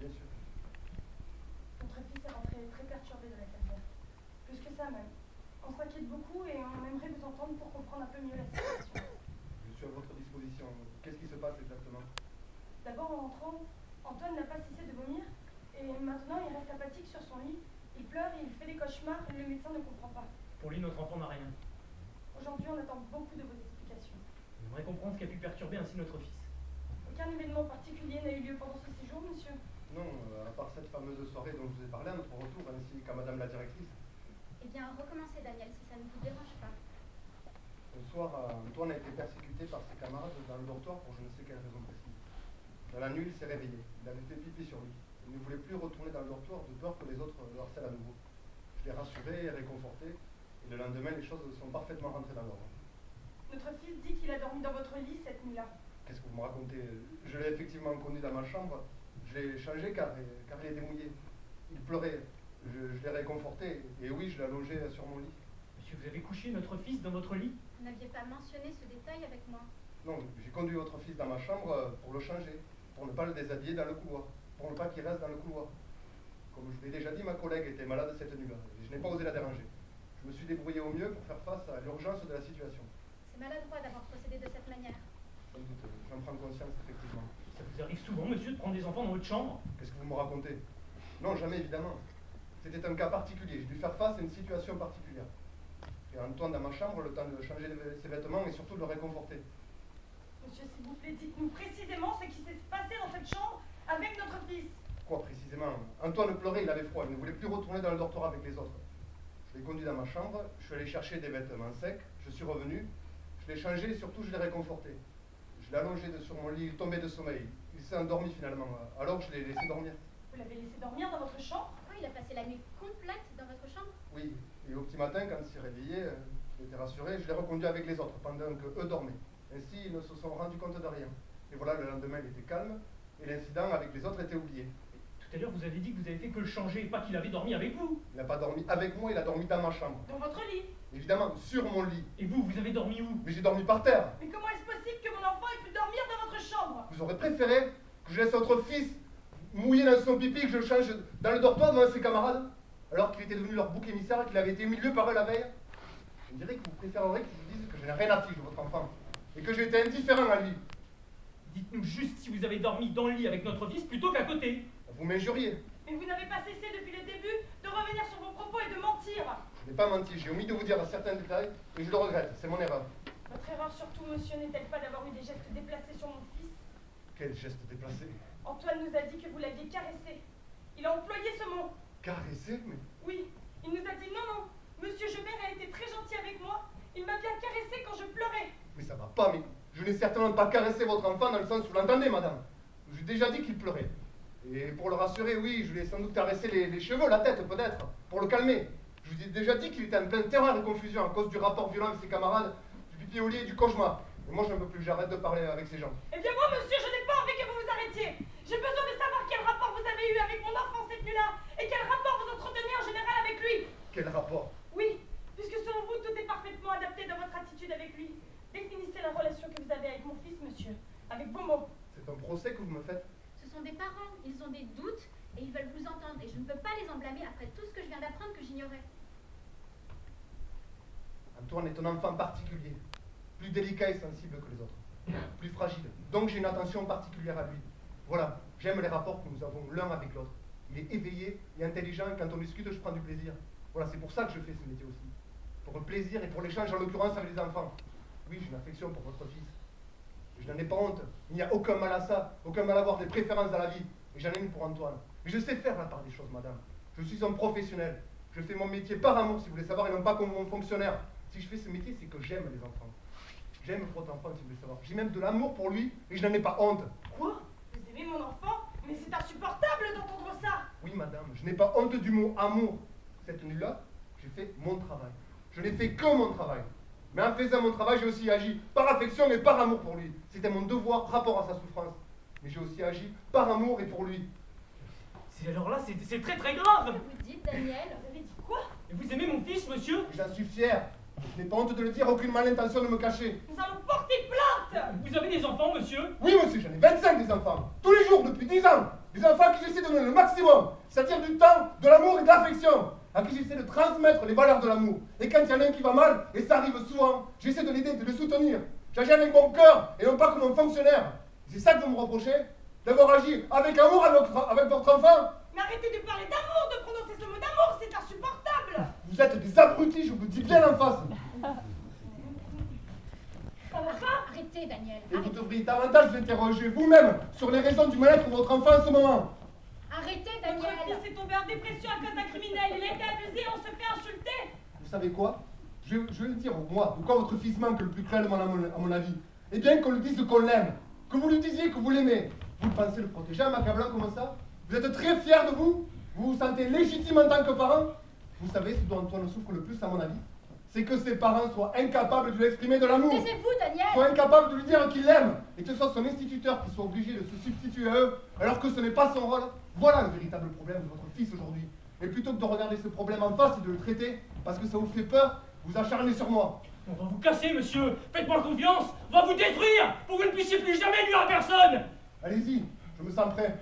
Bien sûr. Votre fils est rentré très perturbé de la caserne. Plus que ça même. On s'inquiète beaucoup et on aimerait vous entendre pour comprendre un peu mieux la situation. Je suis à votre disposition. Qu'est-ce qui se passe exactement? D'abord, en entrant, Antoine n'a pas cessé de vomir et maintenant il reste apathique sur son lit. Il pleure et il fait des cauchemars et le médecin ne comprend pas. Pour lui, notre enfant n'a rien. Aujourd'hui, on attend beaucoup de vos explications. On aimerait comprendre ce qui a pu perturber ainsi notre fils. Aucun événement particulier n'a eu lieu pendant ce séjour, monsieur. Non, à part cette fameuse soirée dont je vous ai parlé à notre retour, ainsi qu'à madame la directrice. Eh bien, recommencez, Daniel, si ça ne vous dérange pas. Ce soir, Antoine a été persécuté par ses camarades dans le dortoir pour je ne sais quelle raison précise. Dans la nuit, il s'est réveillé. Il avait fait pipi sur lui. Il ne voulait plus retourner dans le dortoir de peur que les autres le harcèlent à nouveau. Je l'ai rassuré et réconforté, et le lendemain, les choses sont parfaitement rentrées dans l'ordre. Notre fils dit qu'il a dormi dans votre lit cette nuit-là. Qu'est-ce que vous me racontez? Je l'ai effectivement conduit dans ma chambre. Je l'ai changé car il était mouillé. Il pleurait. Je l'ai réconforté. Et oui, je l'ai allongé sur mon lit. Monsieur, vous avez couché notre fils dans votre lit? Vous n'aviez pas mentionné ce détail avec moi. Non, j'ai conduit votre fils dans ma chambre pour le changer, pour ne pas le déshabiller dans le couloir, pour ne pas qu'il reste dans le couloir. Comme je vous l'ai déjà dit, ma collègue était malade cette nuit-là et je n'ai pas osé la déranger. Je me suis débrouillé au mieux pour faire face à l'urgence de la situation. C'est maladroit d'avoir procédé de cette manière. Sans doute, j'en prends conscience effectivement. Ça vous arrive souvent, monsieur, de prendre des enfants dans votre chambre? Qu'est-ce que vous me racontez? Non, jamais évidemment. C'était un cas particulier, j'ai dû faire face à une situation particulière. Et Antoine dans ma chambre, le temps de changer ses vêtements et surtout de le réconforter. Monsieur, s'il vous plaît, dites-nous précisément ce qui s'est passé dans cette chambre avec notre fils. Quoi précisément? Antoine pleurait, il avait froid, il ne voulait plus retourner dans le dortoir avec les autres. Je l'ai conduit dans ma chambre, je suis allé chercher des vêtements secs, je suis revenu, je l'ai changé et surtout je l'ai réconforté. Je l'ai allongé sur mon lit, il tombait de sommeil. Il s'est endormi finalement, alors je l'ai laissé dormir. Vous l'avez laissé dormir dans votre chambre? Pourquoi il a passé la nuit complète dans votre chambre? Oui, et au petit matin, quand il s'est réveillé, il était rassuré, je l'ai reconduit avec les autres pendant qu'eux dormaient. Ainsi, ils ne se sont rendus compte de rien. Et voilà, le lendemain, il était calme, et l'incident avec les autres était oublié. Tout à l'heure, vous avez dit que vous avez fait que le changer, pas qu'il avait dormi avec vous. Il n'a pas dormi avec moi, il a dormi dans ma chambre. Dans votre lit? Évidemment, sur mon lit. Et vous avez dormi où? Mais j'ai dormi par terre. Mais comment est-ce possible que mon enfant ait pu dormir dans votre chambre? Vous aurez préféré que je laisse votre fils mouillé dans son pipi, que je le change dans le dortoir devant ses camarades, alors qu'il était devenu leur bouc émissaire et qu'il avait été humilié par eux la veille? Je dirais que vous préférerez qu'ils vous disent que je n'ai rien à fiche de votre enfant, et que j'ai été indifférent à lui. Dites-nous juste si vous avez dormi dans le lit avec notre fils plutôt qu'à côté. Vous m'injuriez. Mais vous n'avez pas cessé depuis le début de revenir sur vos propos et de mentir. Je n'ai pas menti, j'ai omis de vous dire certains détails, et je le regrette, c'est mon erreur. Votre erreur surtout, monsieur, n'est-elle pas d'avoir eu des gestes déplacés sur mon fils? Quel geste déplacé. Antoine nous a dit que vous l'aviez caressé. Il a employé ce mot. Caressé, mais... Oui, il nous a dit non, monsieur Gebert a été très gentil avec moi. Il m'a bien caressé quand je pleurais. Mais ça va pas, mais je n'ai certainement pas caressé votre enfant dans le sens où vous l'entendez, madame. J'ai déjà dit qu'il pleurait. Et pour le rassurer, oui, je lui ai sans doute caressé les cheveux, la tête peut-être, pour le calmer. Je vous ai déjà dit qu'il était en pleine terreur et confusion à cause du rapport violent avec ses camarades, du pipi au lit et du cauchemar. Et moi, je ne peux plus, j'arrête de parler avec ces gens. Eh bien moi, monsieur, je n'ai pas envie que vous vous arrêtiez. J'ai besoin de savoir quel rapport vous avez eu avec mon enfant cette nuit-là et quel rapport vous entretenez en général avec lui. Quel rapport? Oui, puisque selon vous, tout est parfaitement adapté dans votre attitude avec lui. Définissez la relation que vous avez avec mon fils, monsieur, avec vos mots. C'est un procès que vous me faites? Ce sont des parents, ils ont des doutes et ils veulent vous entendre. Et je ne peux pas les en blâmer après tout ce que je viens d'apprendre que j'ignorais. Antoine est un enfant particulier, plus délicat et sensible que les autres, plus fragile. Donc j'ai une attention particulière à lui. Voilà, j'aime les rapports que nous avons l'un avec l'autre. Il est éveillé et intelligent, quand on discute, je prends du plaisir. Voilà, c'est pour ça que je fais ce métier aussi. Pour le plaisir et pour l'échange, en l'occurrence, avec les enfants. Oui, j'ai une affection pour votre fils. Je n'en ai pas honte. Il n'y a aucun mal à ça, aucun mal à avoir des préférences dans la vie. Et j'en ai une pour Antoine. Mais je sais faire la part des choses, madame. Je suis un professionnel. Je fais mon métier par amour, si vous voulez savoir, et non pas comme mon fonctionnaire. Si je fais ce métier, c'est que j'aime les enfants. J'aime votre enfant, si vous voulez savoir. J'ai même de l'amour pour lui, et je n'en ai pas honte. Quoi? Vous aimez mon enfant? Mais c'est insupportable d'entendre ça. Oui, madame, je n'ai pas honte du mot amour. Cette nuit-là, j'ai fait mon travail. Je n'ai fait que mon travail. Mais en faisant mon travail, j'ai aussi agi par affection et par amour pour lui. C'était mon devoir, rapport à sa souffrance. Mais j'ai aussi agi par amour et pour lui. Alors là, c'est très très Qu'est-ce grave. que vous dites, Daniel? Vous avez dit quoi? Et vous aimez mon fils, monsieur? Et j'en suis fier. Je n'ai pas honte de le dire, aucune malintention de me cacher. Nous allons porter plainte. Vous avez des enfants, monsieur? Oui, monsieur, j'en ai 25 des enfants. Tous les jours, depuis 10 ans. Des enfants à qui j'essaie de donner le maximum, c'est-à-dire du temps, de l'amour et de l'affection, à qui j'essaie de transmettre les valeurs de l'amour. Et quand il y en a un qui va mal, et ça arrive souvent, j'essaie de l'aider, de le soutenir. J'agis avec mon cœur et non pas comme un fonctionnaire. C'est ça que vous me reprochez? D'avoir agi avec amour avec votre enfant? Mais arrêtez de parler d'amour, de prononcer ce mot d'amour, c'est insupportable. Vous êtes des abrutis, je vous le dis bien en face. Ça va pas? Arrêtez, Daniel. Et vous Arrêtez, devriez davantage vous interroger vous-même sur les raisons du mal-être de votre enfant en ce moment. arrêtez, Notre Daniel. fils est tombé en dépression à cause d'un criminel. Il a été abusé, on se fait insulter. Vous savez quoi? Je vais le dire, moi, de quoi votre fils manque le plus cruellement à mon avis. Eh bien qu'on lui dise qu'on l'aime, que vous lui disiez que vous l'aimez. Vous pensez le protéger en m'accablant comme ça? Vous êtes très fier de vous? Vous vous sentez légitime en tant que parent? Vous savez ce dont Antoine souffre le plus à mon avis? C'est que ses parents soient incapables de lui exprimer de l'amour. Taisez-vous, Daniel. Soient incapables de lui dire qu'il l'aime. Et que ce soit son instituteur qui soit obligé de se substituer à eux, alors que ce n'est pas son rôle. Voilà le véritable problème de votre fils aujourd'hui. Et plutôt que de regarder ce problème en face et de le traiter, parce que ça vous fait peur, vous acharnez sur moi. On va vous casser, monsieur. Faites-moi confiance. On va vous détruire pour que vous ne puissiez plus jamais nuire à personne. Allez-y, je me sens prêt.